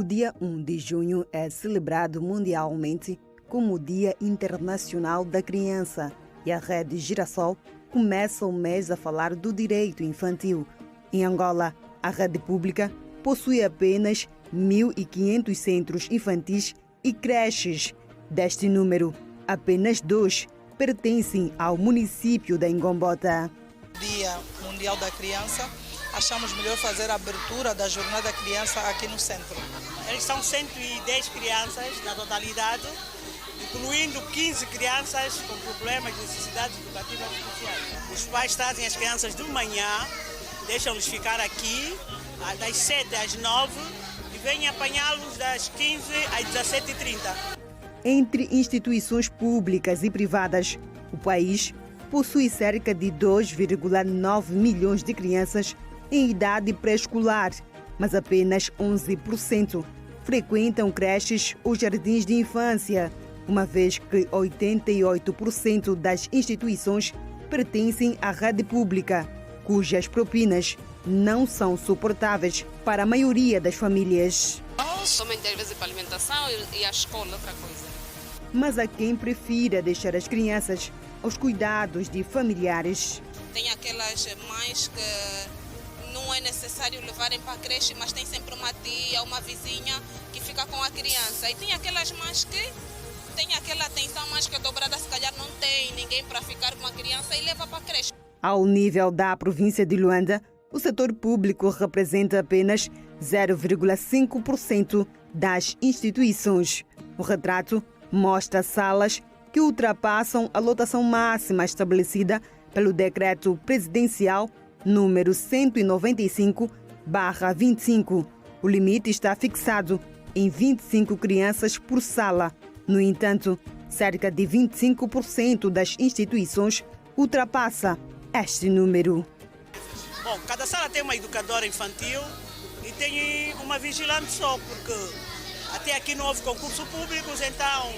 dia 1 de junho é celebrado mundialmente como o Dia Internacional da Criança e a Rede Girassol começa o mês a falar do direito infantil. Em Angola, a rede pública possui apenas 1.500 centros infantis e creches. Deste número, apenas 2 pertencem ao município da Ingombota. Dia Mundial da Criança, achamos melhor fazer a abertura da Jornada da Criança aqui no centro. Eles são 110 crianças na totalidade, incluindo 15 crianças com problemas de necessidades educativas especiais. Os pais trazem as crianças de manhã, deixam-nos ficar aqui das 7 às 9 e vêm apanhá-los das 15 às 17h30. Entre instituições públicas e privadas, o país possui cerca de 2,9 milhões de crianças em idade pré-escolar, mas apenas 11% frequentam creches ou jardins de infância, uma vez que 88% das instituições pertencem à rede pública, cujas propinas não são suportáveis para a maioria das famílias. Somente às vezes para alimentação e a escola, outra coisa. Mas há quem prefira deixar as crianças aos cuidados de familiares. Tem aquelas mães que não é necessário levarem para a creche, mas tem sempre uma tia, uma vizinha que fica com a criança. E tem aquelas mães que tem aquela atenção mais que dobrada, se calhar não tem ninguém para ficar com a criança e leva para a creche. Ao nível da província de Luanda, o setor público representa apenas 0,5% das instituições. O retrato mostra salas que ultrapassam a lotação máxima estabelecida pelo Decreto Presidencial número 195/25. O limite está fixado em 25 crianças por sala. No entanto, cerca de 25% das instituições ultrapassa este número. Bom, cada sala tem uma educadora infantil e tem uma vigilante só, porque até aqui não houve concurso público, então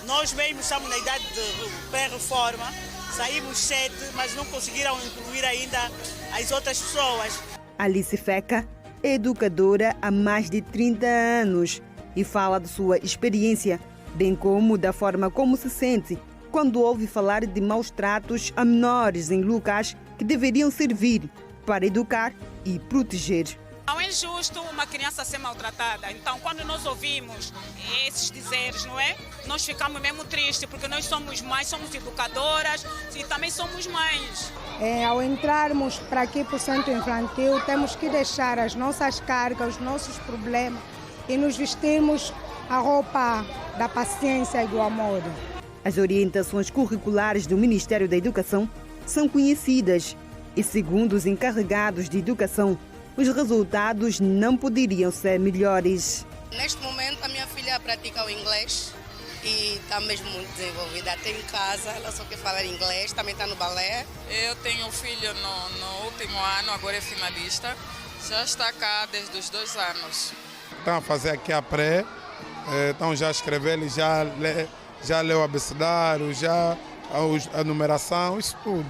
nós mesmos estamos na idade de pré-reforma, saímos 7, mas não conseguiram incluir ainda as outras pessoas. Alice Feca é educadora há mais de 30 anos e fala de sua experiência, bem como da forma como se sente quando ouve falar de maus tratos a menores em locais que deveriam servir para educar e proteger. Não é justo uma criança ser maltratada. Então, quando nós ouvimos esses dizeres, não é? Nós ficamos mesmo tristes, porque nós somos mães, somos educadoras e também somos mães. Ao entrarmos para aqui para o centro infantil, temos que deixar as nossas cargas, os nossos problemas e nos vestirmos a roupa da paciência e do amor. As orientações curriculares do Ministério da Educação são conhecidas e, segundo os encarregados de educação, os resultados não poderiam ser melhores. Neste momento, a minha filha pratica o inglês e está mesmo muito desenvolvida. Tem em casa, ela só quer falar inglês, também está no balé. Eu tenho um filho no último ano, agora é finalista. Já está cá desde os 2 anos. Estão a fazer aqui a pré, estão já a escrever, ele já leu o abecedário, já a numeração, isso tudo.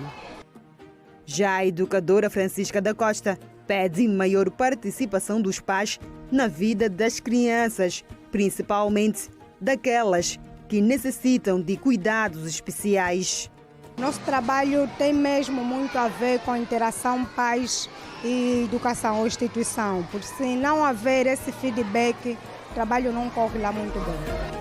Já a educadora Francisca da Costa pede maior participação dos pais na vida das crianças, principalmente daquelas que necessitam de cuidados especiais. Nosso trabalho tem mesmo muito a ver com a interação pais e educação ou instituição, porque se não haver esse feedback, o trabalho não corre lá muito bem.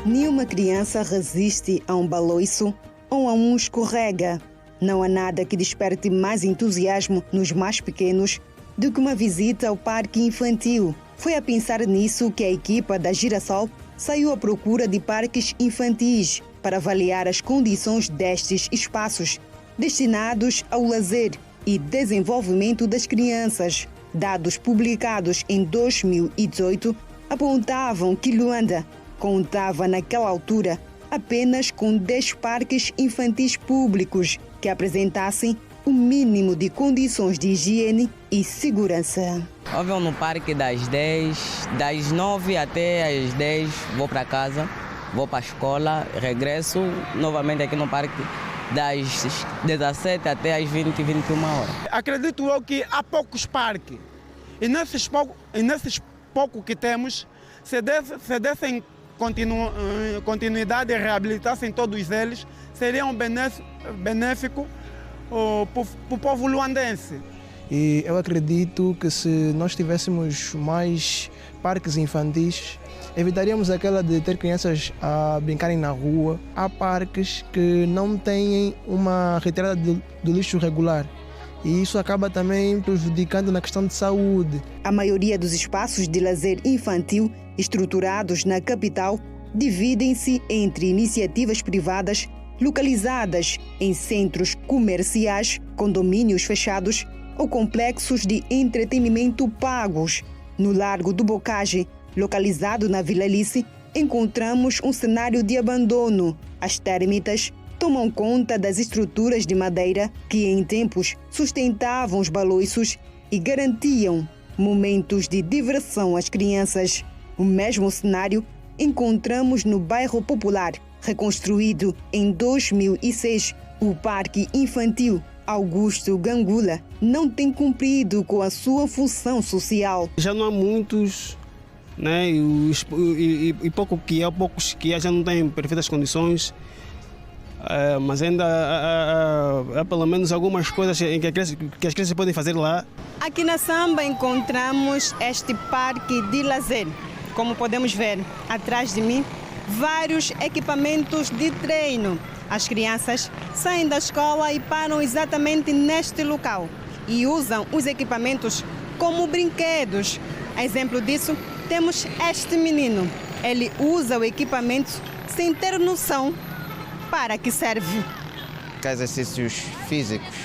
Nenhuma criança resiste a um baloiço ou a um escorrega. Não há nada que desperte mais entusiasmo nos mais pequenos do que uma visita ao parque infantil. Foi a pensar nisso que a equipa da Girassol saiu à procura de parques infantis para avaliar as condições destes espaços destinados ao lazer e desenvolvimento das crianças. Dados publicados em 2018 apontavam que Luanda contava naquela altura apenas com 10 parques infantis públicos que apresentassem o mínimo de condições de higiene e segurança. Eu venho no parque das 9 até as 10, vou para casa, vou para a escola, regresso novamente aqui no parque das 17 até as 20, 21 horas. Acredito eu que há poucos parques e nesses poucos que temos, se dessem continuidade e reabilitassem todos eles, seria um benéfico para o povo luandense. E eu acredito que se nós tivéssemos mais parques infantis, evitaríamos aquela de ter crianças a brincarem na rua. Há parques que não têm uma retirada do lixo regular e isso acaba também prejudicando na questão de saúde. A maioria dos espaços de lazer infantil estruturados na capital dividem-se entre iniciativas privadas localizadas em centros comerciais, condomínios fechados ou complexos de entretenimento pagos. No Largo do Bocage, localizado na Vila Alice, encontramos um cenário de abandono. As térmitas tomam conta das estruturas de madeira que em tempos sustentavam os baloiços e garantiam momentos de diversão às crianças. O mesmo cenário encontramos no bairro Popular, reconstruído em 2006. O Parque Infantil Augusto Gangula não tem cumprido com a sua função social. Já não há muitos, né? E poucos que há já não têm perfeitas condições, mas ainda há pelo menos algumas coisas que as crianças podem fazer lá. Aqui na Samba encontramos este parque de lazer. Como podemos ver atrás de mim, vários equipamentos de treino. As crianças saem da escola e param exatamente neste local e usam os equipamentos como brinquedos. A exemplo disso, temos este menino. Ele usa o equipamento sem ter noção para que serve. Exercícios físicos.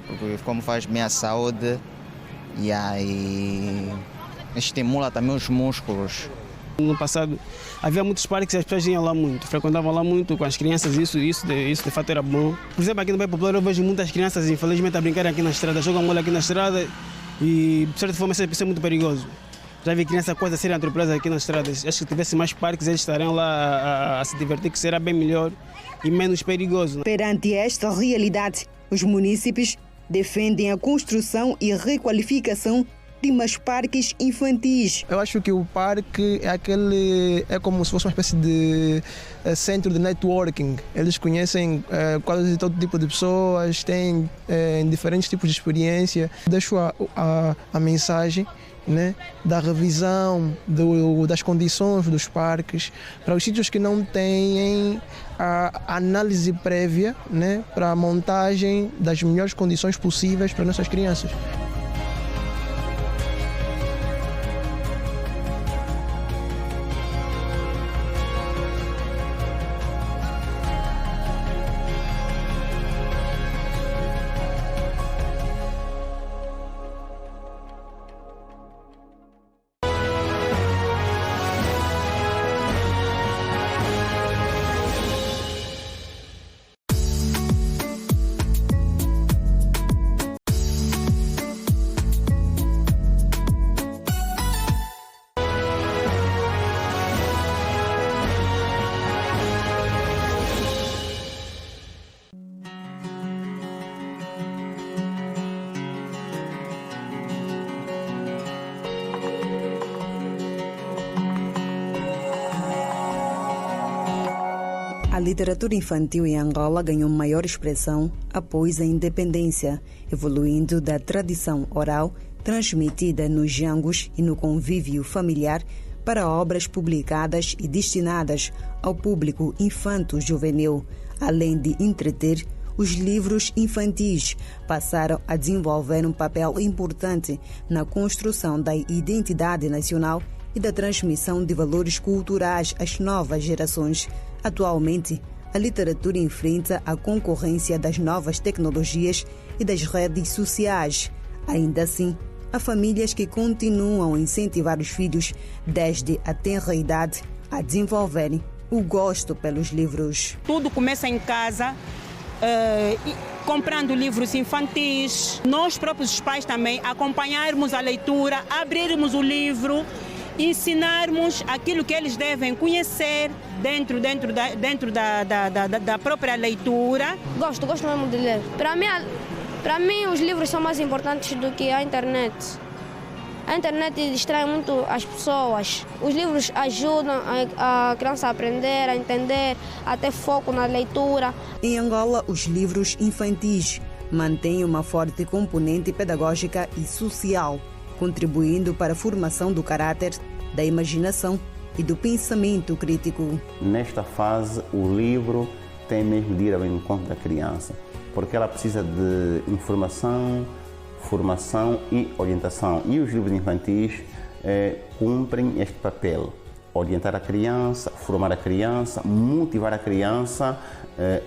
Porque como faz bem a saúde e estimula também os músculos. No passado havia muitos parques e as pessoas iam lá muito, frequentavam lá muito com as crianças, isso de fato era bom. Por exemplo, aqui no bairro Popular eu vejo muitas crianças, infelizmente, a brincarem aqui na estrada, jogam bola aqui na estrada e, de certa forma, isso é muito perigoso. Já vi crianças quase a serem atropeladas aqui nas estradas. Acho que se tivesse mais parques, eles estariam lá a se divertir, que será bem melhor e menos perigoso. Perante esta realidade, os munícipes defendem a construção e requalificação de mais parques infantis. Eu acho que o parque é como se fosse uma espécie de centro de networking. Eles conhecem quase todo tipo de pessoas, têm diferentes tipos de experiência. Deixo a mensagem, né, da revisão das condições dos parques para os sítios que não têm a análise prévia, né, para a montagem das melhores condições possíveis para nossas crianças. A literatura infantil em Angola ganhou maior expressão após a independência, evoluindo da tradição oral transmitida nos jangos e no convívio familiar para obras publicadas e destinadas ao público infanto-juvenil. Além de entreter, os livros infantis passaram a desenvolver um papel importante na construção da identidade nacional e da transmissão de valores culturais às novas gerações. Atualmente, a literatura enfrenta a concorrência das novas tecnologias e das redes sociais. Ainda assim, há famílias que continuam a incentivar os filhos, desde a tenra idade, a desenvolverem o gosto pelos livros. Tudo começa em casa, comprando livros infantis. Nós próprios os pais também acompanharmos a leitura, abrirmos o livro, ensinarmos aquilo que eles devem conhecer dentro da própria leitura. Gosto mesmo de ler. Para mim, os livros são mais importantes do que a internet. A internet distrai muito as pessoas. Os livros ajudam a criança a aprender, a entender, a ter foco na leitura. Em Angola, os livros infantis mantêm uma forte componente pedagógica e social, contribuindo para a formação do caráter, da imaginação e do pensamento crítico. Nesta fase, o livro tem mesmo de ir ao encontro da criança, porque ela precisa de informação, formação e orientação. E os livros infantis cumprem este papel: orientar a criança, formar a criança, motivar a criança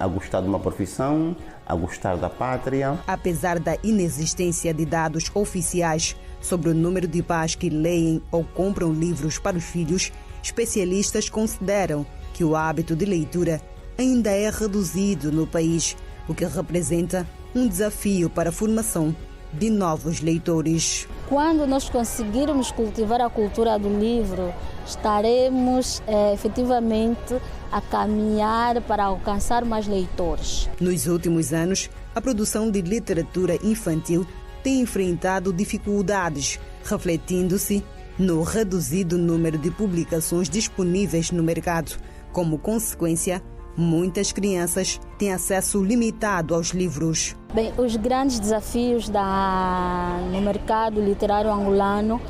a gostar de uma profissão, a gostar da pátria. Apesar da inexistência de dados oficiais sobre o número de pais que leem ou compram livros para os filhos, especialistas consideram que o hábito de leitura ainda é reduzido no país, o que representa um desafio para a formação de novos leitores. Quando nós conseguirmos cultivar a cultura do livro, estaremos efetivamente a caminhar para alcançar mais leitores. Nos últimos anos, a produção de literatura infantil tem enfrentado dificuldades, refletindo-se no reduzido número de publicações disponíveis no mercado. Como consequência, muitas crianças têm acesso limitado aos livros. Bem, os grandes desafios no mercado literário angolano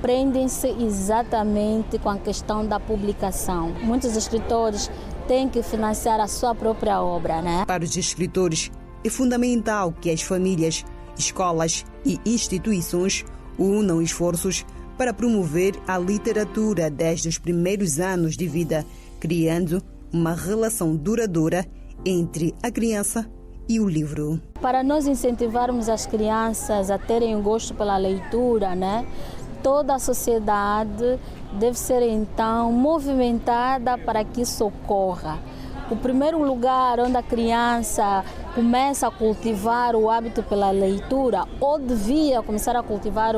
prendem-se exatamente com a questão da publicação. Muitos escritores têm que financiar a sua própria obra, né? Para os escritores, é fundamental que as famílias, escolas e instituições unam esforços para promover a literatura desde os primeiros anos de vida, criando uma relação duradoura entre a criança e o livro. Para nós incentivarmos as crianças a terem gosto pela leitura, né? Toda a sociedade deve ser então movimentada para que isso ocorra. O primeiro lugar onde a criança começa a cultivar o hábito pela leitura, ou devia começar a cultivar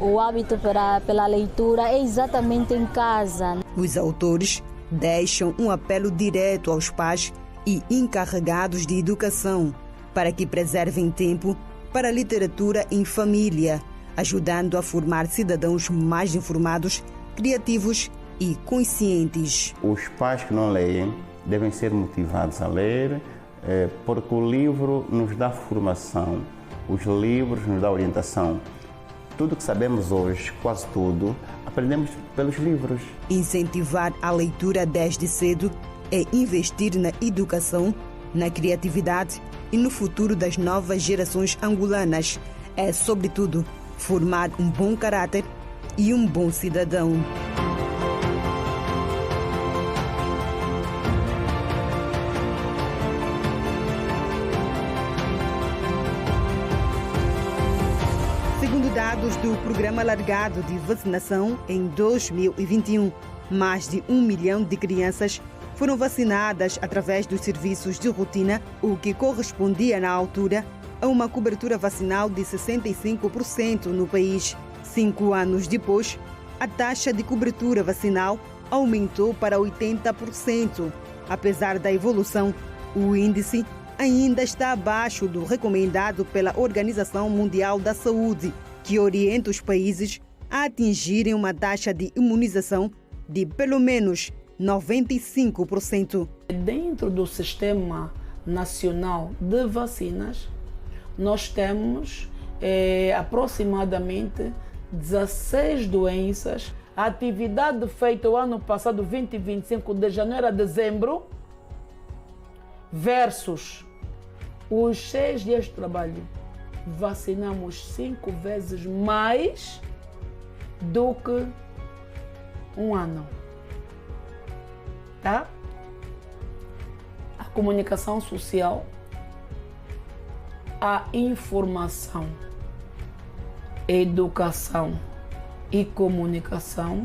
o hábito pela leitura, é exatamente em casa. Os autores deixam um apelo direto aos pais e encarregados de educação para que preservem tempo para a literatura em família, ajudando a formar cidadãos mais informados, criativos e conscientes. Os pais que não leem devem ser motivados a ler, porque o livro nos dá formação, os livros nos dão orientação. Tudo que sabemos hoje, quase tudo, aprendemos pelos livros. Incentivar a leitura desde cedo é investir na educação, na criatividade e no futuro das novas gerações angolanas. É, sobretudo, formar um bom caráter e um bom cidadão. Segundo dados do Programa Alargado de Vacinação, em 2021, mais de 1 milhão de crianças foram vacinadas através dos serviços de rotina, o que correspondia na altura a uma cobertura vacinal de 65% no país. 5 anos depois, a taxa de cobertura vacinal aumentou para 80%. Apesar da evolução, o índice ainda está abaixo do recomendado pela Organização Mundial da Saúde, que orienta os países a atingirem uma taxa de imunização de pelo menos 95%. Dentro do Sistema Nacional de Vacinas, nós temos aproximadamente 16 doenças. A atividade feita o ano passado, 2025, de janeiro a dezembro, versus os 6 dias de trabalho, vacinamos 5 vezes mais do que um ano. Tá? A comunicação social, a informação, educação e comunicação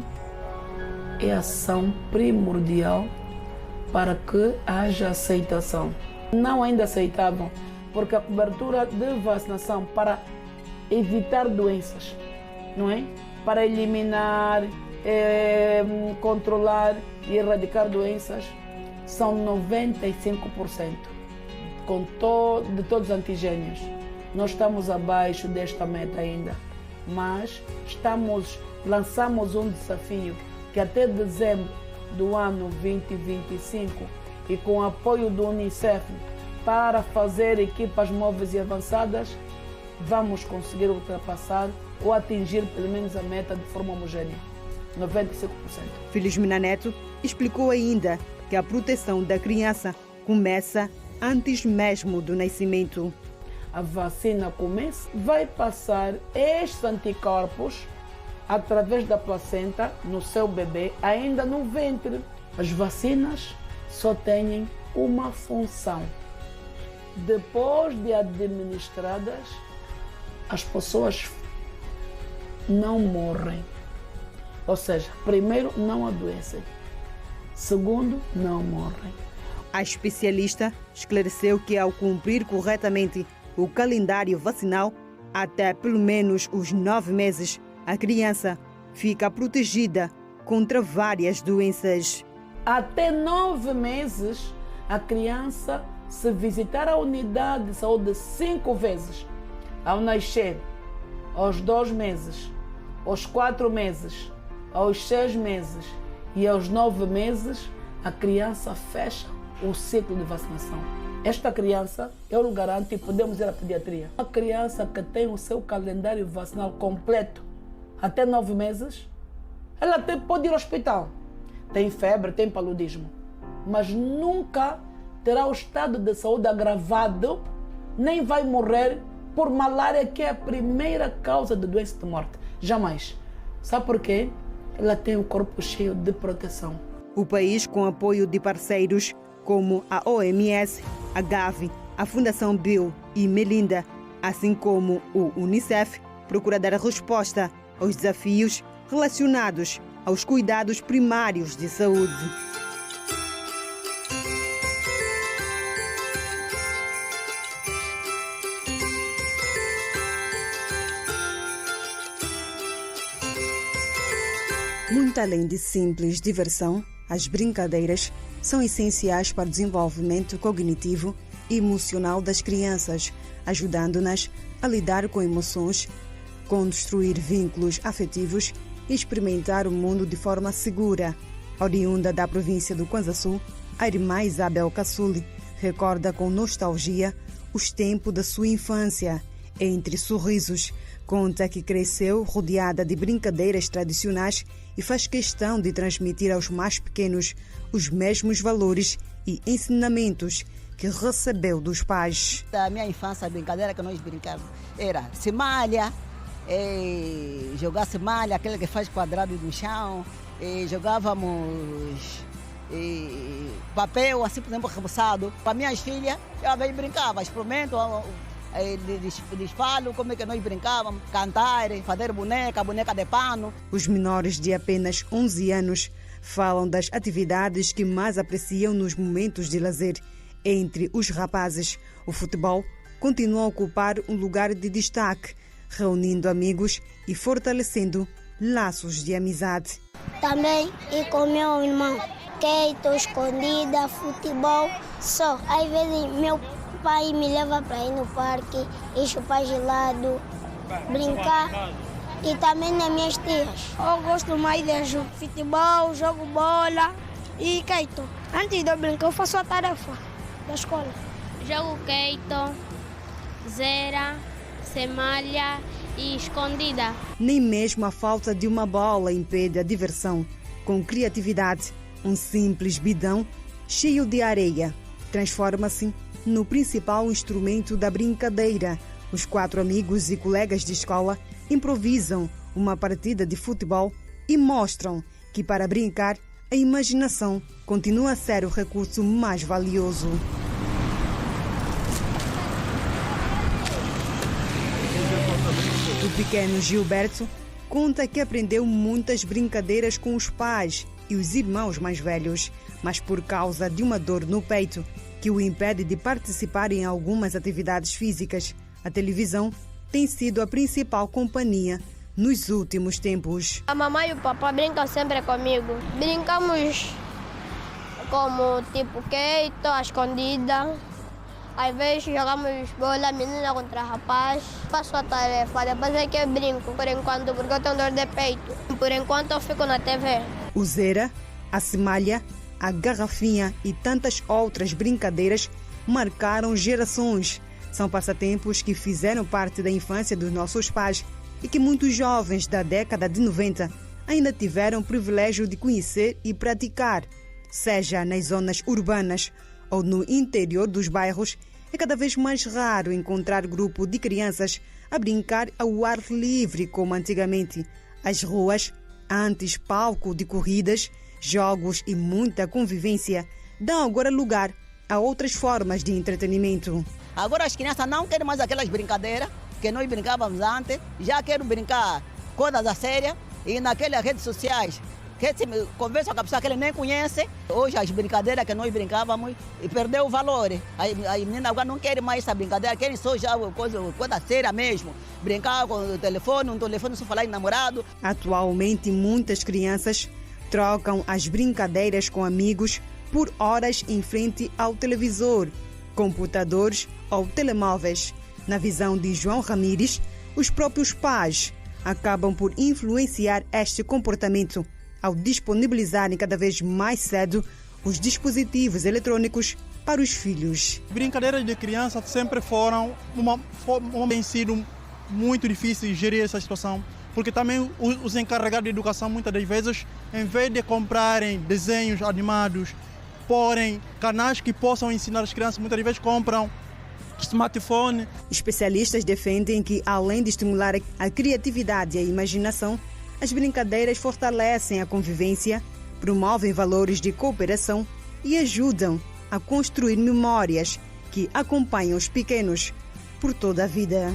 é ação primordial para que haja aceitação. Não ainda aceitavam, porque a cobertura de vacinação para evitar doenças, não é? Para eliminar, controlar e erradicar doenças, são 95% de todos os antigênios. Nós estamos abaixo desta meta ainda, mas lançamos um desafio que até dezembro do ano 2025 e com apoio do Unicef para fazer equipas móveis e avançadas, vamos conseguir ultrapassar ou atingir pelo menos a meta de forma homogênea, 95%. Filomena Neto explicou ainda que a proteção da criança começa antes mesmo do nascimento. A vacina vai passar estes anticorpos através da placenta no seu bebê, ainda no ventre. As vacinas só têm uma função. Depois de administradas, as pessoas não morrem. Ou seja, primeiro, não adoecem. Segundo, não morrem. A especialista esclareceu que ao cumprir corretamente o calendário vacinal, até pelo menos os 9 meses, a criança fica protegida contra várias doenças. Até 9 meses, a criança, se visitar a unidade de saúde 5 vezes, ao nascer, aos 2 meses, aos 4 meses, aos 6 meses e aos 9 meses, a criança fecha o ciclo de vacinação. Esta criança, eu lhe garanto, e podemos ir à pediatria. Uma criança que tem o seu calendário vacinal completo até 9 meses, ela até pode ir ao hospital. Tem febre, tem paludismo, mas nunca terá o estado de saúde agravado, nem vai morrer por malária, que é a primeira causa de doença de morte. Jamais. Sabe por quê? Ela tem o corpo cheio de proteção. O país, com apoio de parceiros como a OMS, a Gavi, a Fundação Bill e Melinda, assim como o Unicef, procura dar resposta aos desafios relacionados aos cuidados primários de saúde. Muito além de simples diversão, as brincadeiras são essenciais para o desenvolvimento cognitivo e emocional das crianças, ajudando-nas a lidar com emoções, construir vínculos afetivos e experimentar o mundo de forma segura. Oriunda da província do Kwanza Sul, a irmã Isabel Kassuli recorda com nostalgia os tempos da sua infância. Entre sorrisos, conta que cresceu rodeada de brincadeiras tradicionais e faz questão de transmitir aos mais pequenos os mesmos valores e ensinamentos que recebeu dos pais. Da minha infância, a brincadeira que nós brincávamos era semalha, jogar semalha, aquele que faz quadrado no chão, jogávamos papel, assim, por exemplo, rebuçado. Para minhas filhas, eu bem brincava, experimento, lhes falo como é que nós brincávamos, cantar, fazer boneca de pano. Os menores de apenas 11 anos falam das atividades que mais apreciam nos momentos de lazer. Entre os rapazes, o futebol continua a ocupar um lugar de destaque, reunindo amigos e fortalecendo laços de amizade. Também e com meu irmão, queito, escondida, futebol, só. Às vezes meu pai me leva para ir no parque e chupar gelado, brincar, e também nas minhas tias. Eu gosto mais de futebol, jogo bola e queito. Antes de eu brincar, eu faço a tarefa da escola. Jogo queito, zera, semalha e escondida. Nem mesmo a falta de uma bola impede a diversão. Com criatividade, um simples bidão cheio de areia transforma-se no principal instrumento da brincadeira. Os 4 amigos e colegas de escola improvisam uma partida de futebol e mostram que, para brincar, a imaginação continua a ser o recurso mais valioso. O pequeno Gilberto conta que aprendeu muitas brincadeiras com os pais e os irmãos mais velhos, mas por causa de uma dor no peito que o impede de participar em algumas atividades físicas, a televisão tem sido a principal companhia nos últimos tempos. A mamãe e o papai brincam sempre comigo. Brincamos como tipo queito, a escondida. Às vezes jogamos bola, menina contra rapaz. Faço a tarefa, depois é que eu brinco, por enquanto, porque eu tenho dor de peito. Por enquanto eu fico na TV. O Zera, a Cimalha, a Garrafinha e tantas outras brincadeiras marcaram gerações. São passatempos que fizeram parte da infância dos nossos pais e que muitos jovens da década de 90 ainda tiveram o privilégio de conhecer e praticar. Seja nas zonas urbanas ou no interior dos bairros, é cada vez mais raro encontrar grupo de crianças a brincar ao ar livre como antigamente. As ruas, antes palco de corridas, jogos e muita convivência, dão agora lugar a outras formas de entretenimento. Agora as crianças não querem mais aquelas brincadeiras que nós brincávamos antes, já querem brincar coisas a séria e naquelas redes sociais que se conversa com a pessoa que ele nem conhece. Hoje as brincadeiras que nós brincávamos e perdeu o valor. As meninas agora não querem mais essa brincadeira, querem só já coisa séria mesmo. Brincar com o telefone, um telefone só falar em namorado. Atualmente muitas crianças trocam as brincadeiras com amigos por horas em frente ao televisor, computadores ou telemóveis. Na visão de João Ramires, os próprios pais acabam por influenciar este comportamento ao disponibilizarem cada vez mais cedo os dispositivos eletrônicos para os filhos. Brincadeiras de criança sempre têm sido muito difíceis gerir essa situação, porque também os encarregados de educação muitas das vezes, em vez de comprarem desenhos animados, porém canais que possam ensinar as crianças, muitas vezes compram smartphone. Especialistas defendem que, além de estimular a criatividade e a imaginação, as brincadeiras fortalecem a convivência, promovem valores de cooperação e ajudam a construir memórias que acompanham os pequenos por toda a vida.